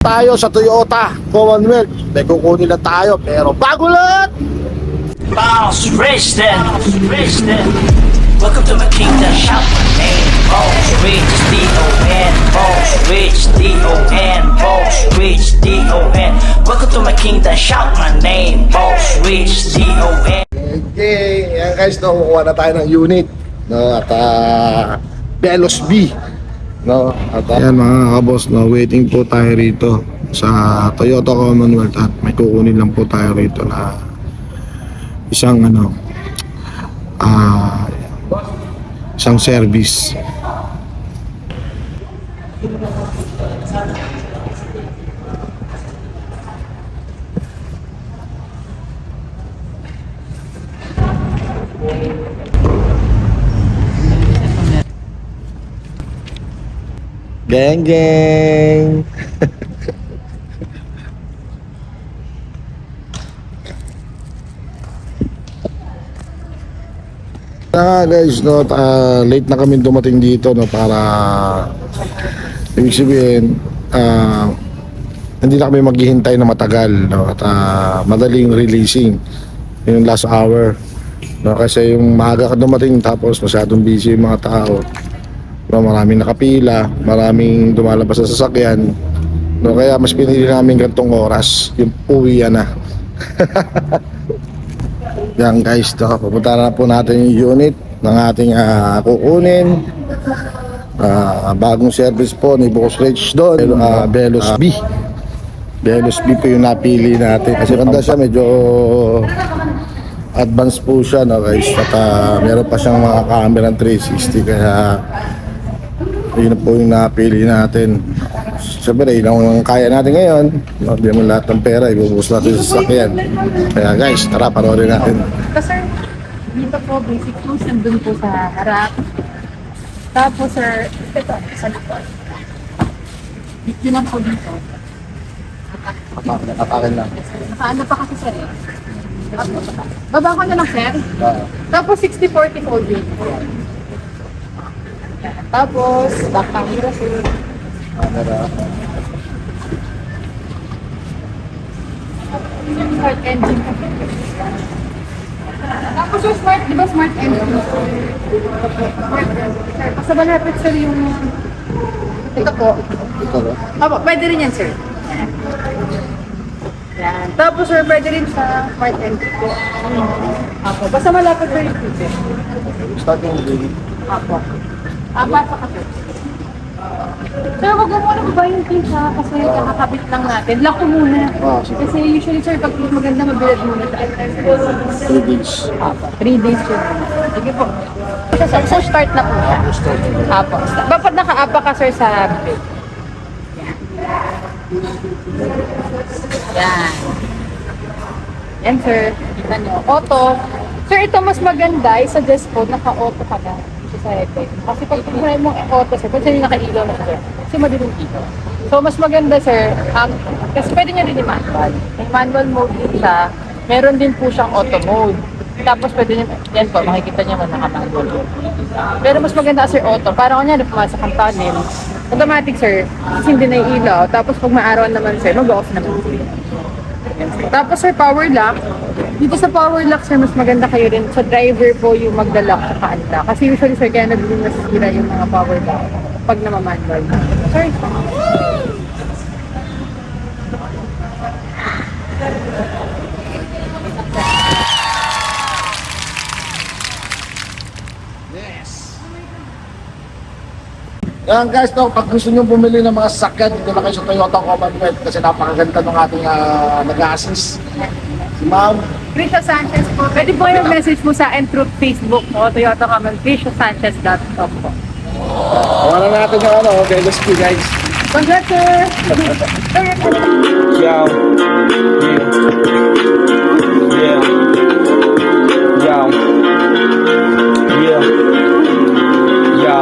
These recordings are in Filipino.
Tayo sa Toyota Commonwealth. May kukunin lang tayo pero bago lahat. Boss Rich then, Rich then. Welcome to my kingdom, shout my name. Boss Rich D-O-N, Boss Rich D-O-N, Boss Rich D-O-N. Welcome to my kingdom, shout my name. Boss Rich D-O-N. Okay, yan guys, no, kukuha na tayo ng unit. No, at Velos B. No, at yan mga kaboss, no, waiting po tayo rito sa Toyota Commonwealth at may kukunin lang po tayo rito na isang isang service. Geng geng. Guys, no, late na kami dumating dito, no, para ibig sabihin hindi na kami maghihintay na matagal, no, at madaling releasing yung last hour, no, kasi yung maaga ka dumating tapos masyadong busy yung mga tao, no, maraming nakapila, maraming dumalabas sa sasakyan, no, kaya mas pinili namin gantong oras yung uwian na. Yan guys, pupunta na po natin yung unit ng ating kukunin. Bagong service po ni Boss Rich doon, Velos B. Velos B po yung napili natin kasi ganda siya, medyo advanced po siya, no guys, at meron pa siyang mga camera 360, kaya yun po yung napili natin. Siyempre, yun ang kaya natin ngayon. Hindi mo lahat ng pera, ibubuhos natin sa sasakyan. Kaya guys, tara, panoorin natin. Sir, dito po, basic tools nandun po sa harap. Tapos sir, ito, sa likod. Yun lang po dito. Apakin lang. Nakaano pa kasi sir eh. Baba ko na lang sir. Tapos 60-40 folding. Tapos, back camera sir. Smart engine. Tapos yung smart, di ba smart engine? Smart engine. Sir, basta malapit sir yung... Ito po. Ito ba? Opo, pwede rin yan sir. Yan. Tapos sir, pwede rin sa smart engine po. Opo, basta malapit sir yung feature. Start yung video. Opo. Basta ka sir. Sir, wag mo muna ba yung things ha? Kasi kakakabit lang natin. Lock ko muna. Sige. Kasi usually sir, pag maganda mabilad muna tayo. 3 days. 3 days yun. Sige po. So start na po siya. Apo. Dapat naka-apa ka sir sa brake. Yan. Yan sir. Kita nyo. Auto. Sir, ito mas maganda. I-suggest po, naka-auto ka na. Sa effect. Kasi pag try mong auto sir, pag sa'yo nakailaw na sir, kasi madilim dito. So mas maganda sir, kasi pwede nyo rin i-manual. May manual mode din siya, meron din po siyang auto mode. Tapos pwede nyo, yan po, makikita nyo man naka-manual mode. Pero mas maganda sir auto, parang kunyari pumasok ang tunnel, automatic sir, kasi hindi na ilaw. Tapos pag maarawan naman sir, mag-off naman sir. Tapos sir, power lock. Dito sa power lock sir, mas maganda kayo rin sa driver po yung magda-lock sa unlock. Kasi usually sir, kaya naging nasisira yung mga power lock pag namamanual. Sorry. Yan guys, no, pag gusto nyo bumili ng mga sasakyan, dito na kayo sa Toyota Commonwealth kasi napakaganda ng ating nag-assist. Si Ma'am Trisha Sanchez po. Pwede po yung message mo sa akin through Facebook po, Toyota Commonwealth, TrishaSanchez.com po. Wala natin yung Velos B guys. Congrats sir! Yo, yeah, yo, yeah, yo.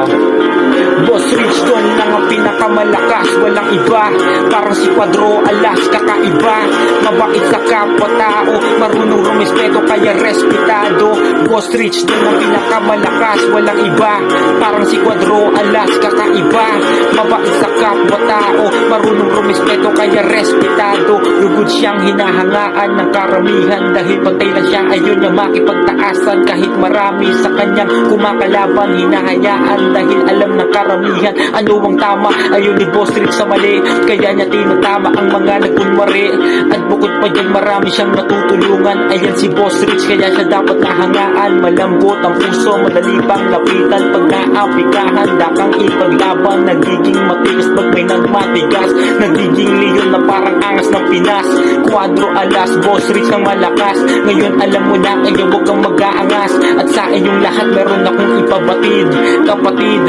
Boss Rich Don lang ang pinakamalakas, walang iba. Parang si Quadro Alas kakaiba, mabait sa kapwa-tao, marunong rumispeto kaya respetado. Boss Rich din ang pinakamalakas, walang iba. Parang si Quadro Alas kakaiba, mabait sa kapwa-tao, marunong rumispeto kaya respetado. Lugod siyang hinahangaan ng karamihan, dahil pantay lang siya ayaw niya makipagtaasan. Kahit marami sa kanyang kumakalaban, hinahayaan dahil alam ng karamihan ano ang tama. Ayaw ni Boss Rich sa mali, kaya niya tinatama ang mga nagkunwari. At bukod pa dyan marami siyang natutulungan. Ayan si Boss Rich, kaya siya dapat nahangaan. Malambot ang puso, madali pang lapitan. Pag naapikahan, handa kang ipaglaban. Nagiging matigas pag may nagmatigas, nagiging leon na parang angas ng Pinas. Quadro Alas, Boss Rich ng malakas. Ngayon alam mo na, kaya huwag kang mag-aangas. At sa inyong lahat meron akong ipabatid. Kapatid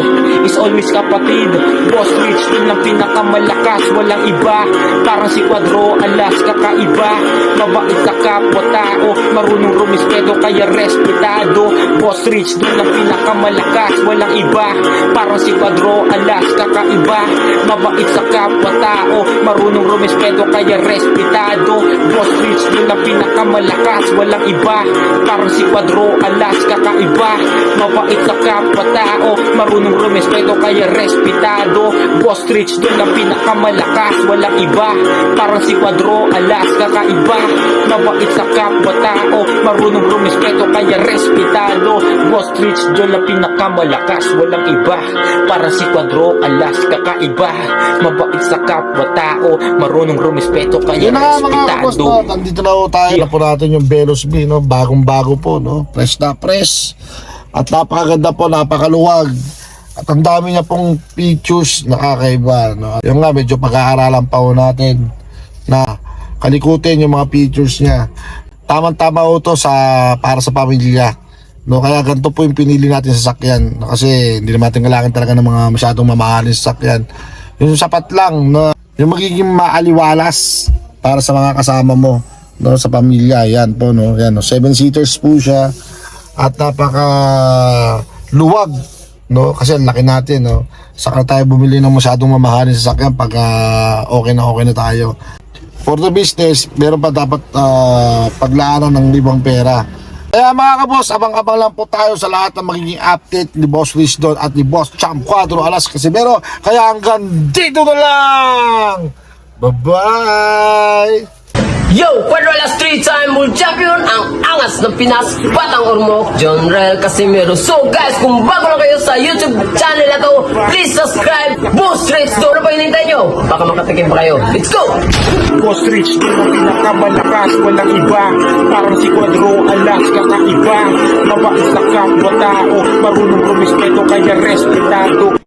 is always kapatid. Boss Rich din ang pinakamalakas, walang iba. Parang si Quadro Alas kakaiba, mabait sa kapwa-tao, marunong rumispeto kaya respetado. Boss Rich din ang pinakamalakas, walang iba. Parang si Quadro Alas kakaiba, mabait sa kapwa-tao, marunong rumispeto kaya respetado. Boss Rich din ang pinakamalakas, walang iba. Parang si Quadro Alas kakaiba, mabait sa kapwa-tao, marunong rumispeto kaya respetado. Boss Rich din ang pinakamalakas, walang iba. Parang si Quadro Alas kakaiba, mabait sa kapwa-tao, marunong rumispeto kaya respetado. Boss Rich din ang pinakamalakas, walang iba. Parang si Quadro Alas kakaiba, mabait sa kapwa-tao, marunong rumispeto kaya Yun na nga mga kapos, respetado. no? Nandito na po tayo. Na po natin yung Velos B, no? Bagong-bago po, no? Fresh na fresh. At napakaganda po, napakaluwag. At ang dami niya pong features na kakaiba, no? Yung nga, medyo pag-aaralan pa po natin na kalikutin yung mga features niya. Tamang-tama po to para sa pamilya, no? Kaya ganito po yung pinili natin sa sakyan, no? Kasi hindi naman natin kailangan talaga ng mga masyadong mamahalin sa sakyan. Yung sapat lang, no? Yung magiging maaliwalas para sa mga kasama mo, no? Sa pamilya, yan po, no? Yan, no? 7-seaters po siya. At napaka luwag, no? Kasi ang laki natin, no? Saka tayo bumili ng masyadong mamahalin sa sakyan pag okay na tayo. For the business, meron pa dapat paglaanan ng ibang pera. Kaya mga kabos, abang-abang lang po tayo sa lahat ng magiging update ni Boss Rich Don at ni Boss Champ Quadro Alas Casimero. Kaya hanggang dito na lang! Bye-bye! Yo! Quadro Alas 3-time world champion, ang angas ng Pinas, Batang Ormoc, John Rel Casimero. So guys, kung bago lang kayo sa YouTube channel na to, please subscribe, Boss Rich. Doon na pa hinintay nyo, baka makatikim pa kayo. Let's go! Boss Rich din ang pinakamalakas, walang iba. Parang si Quadro Alas kakaiba, mabait sa kapwa-tao, marunong rumispeto kaya respetado.